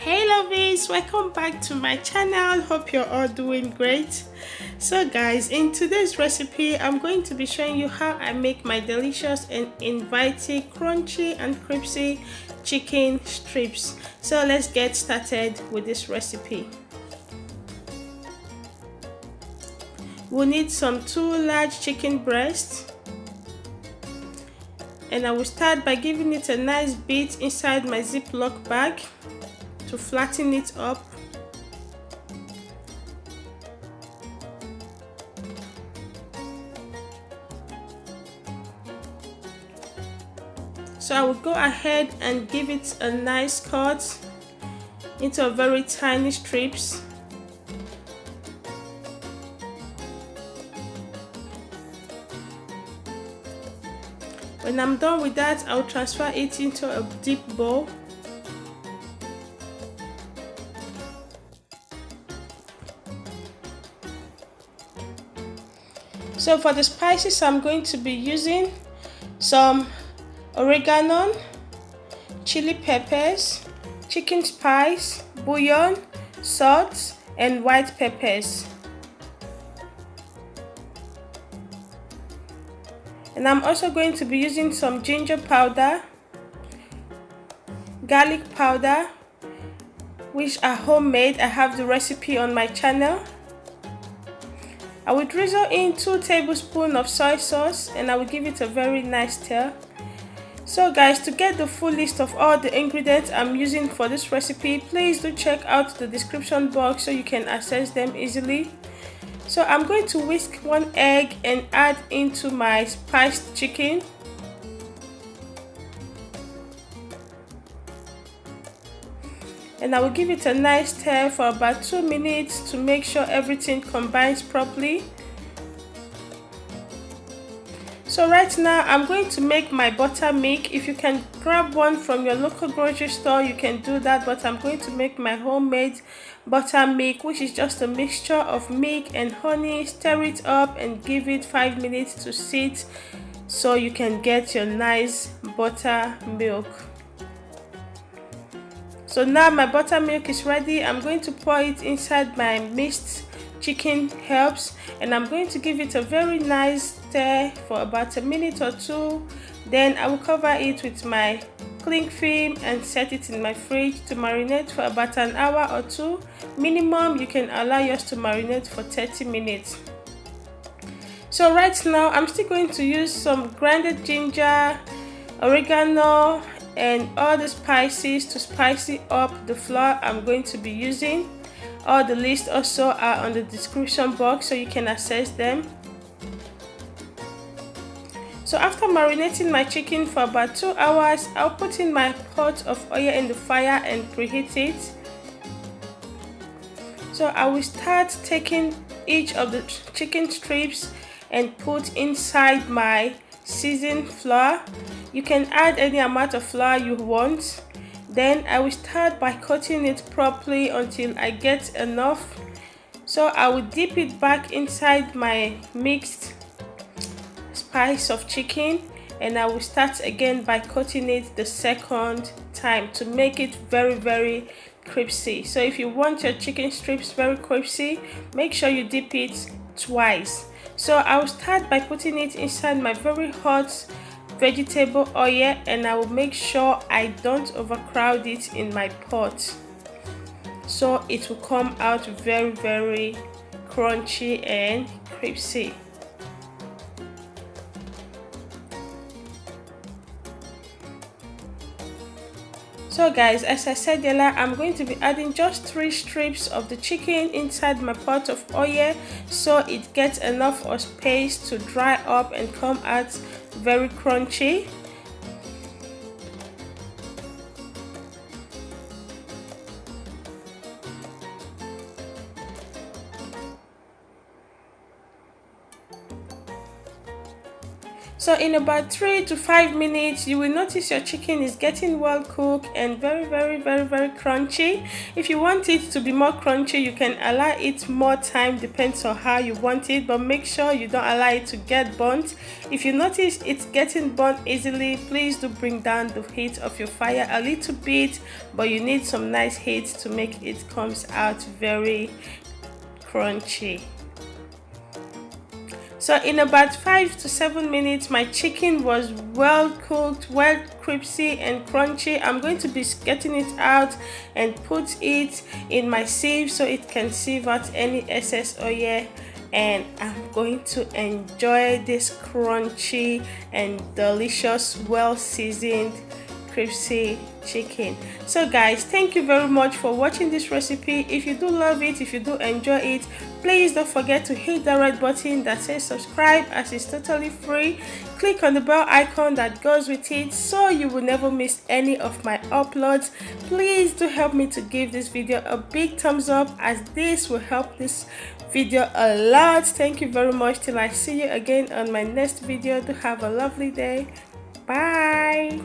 Hey lovies, welcome back to my channel. Hope you're all doing great. So guys, in today's recipe I'm going to be showing you how I make my delicious and inviting crunchy and crispy chicken strips. So let's get started with this recipe. We'll need some 2 large chicken breasts, and I will start by giving it a nice beat inside my Ziploc bag to flatten it up. So I will go ahead and give it a nice cut into a very tiny strips. When I'm done with that, I'll transfer it into a deep bowl. So for the spices, I'm going to be using some oregano, chili peppers, chicken spice, bouillon, salt, and white peppers. And I'm also going to be using some ginger powder, garlic powder, which are homemade. I have the recipe on my channel. I will drizzle in 2 tablespoons of soy sauce, and I will give it a very nice stir. So guys, to get the full list of all the ingredients I'm using for this recipe, please do check out the description box so you can access them easily. So I'm going to whisk 1 egg and add into my spiced chicken. And I will give it a nice stir for about 2 minutes to make sure everything combines properly. So right now I'm going to make my buttermilk. If you can grab one from your local grocery store, you can do that, but I'm going to make my homemade buttermilk, which is just a mixture of milk and honey. Stir it up and give it 5 minutes to sit so you can get your nice buttermilk. So now my buttermilk is ready. I'm going to pour it inside my mixed chicken herbs, and I'm going to give it a very nice stir for about a minute or 2. Then I will cover it with my cling film and set it in my fridge to marinate for about an hour or 2 minimum. You can allow yours to marinate for 30 minutes. So right now I'm still going to use some grounded ginger, oregano, and all the spices to spice up the flour I'm going to be using. All the lists also are on the description box so you can access them. So after marinating my chicken for about 2 hours, I'll put in my pot of oil in the fire and preheat it. So I will start taking each of the chicken strips and put inside my seasoned flour. You can add any amount of flour you want. Then I will start by cutting it properly until I get enough. So I will dip it back inside my mixed spice of chicken, and I will start again by cutting it the second time to make it very crispy. So if you want your chicken strips very crispy, make sure you dip it twice. So I will start by putting it inside my very hot vegetable oil, and I will make sure I don't overcrowd it in my pot, so it will come out very crunchy and crispy. So guys, as I said earlier, I'm going to be adding just 3 strips of the chicken inside my pot of oil so it gets enough of space to dry up and come out very crunchy. So in about 3 to 5 minutes, you will notice your chicken is getting well cooked and very crunchy. If you want it to be more crunchy, you can allow it more time, depends on how you want it, but make sure you don't allow it to get burnt. If you notice it's getting burnt easily, please do bring down the heat of your fire a little bit, but you need some nice heat to make it comes out very crunchy. So in about 5 to 7 minutes, my chicken was well cooked, well crispy and crunchy. I'm going to be getting it out and put it in my sieve so it can sieve out any excess oil, and I'm going to enjoy this crunchy and delicious, well seasoned crispy chicken. So guys, thank you very much for watching this recipe. If you do love it, if you do enjoy it, please don't forget to hit the red button that says subscribe, as it's totally free. Click on the bell icon that goes with it so you will never miss any of my uploads. Please do help me to give this video a big thumbs up, as this will help this video a lot. Thank you very much. Till I see you again on my next video. Do have a lovely day. Bye.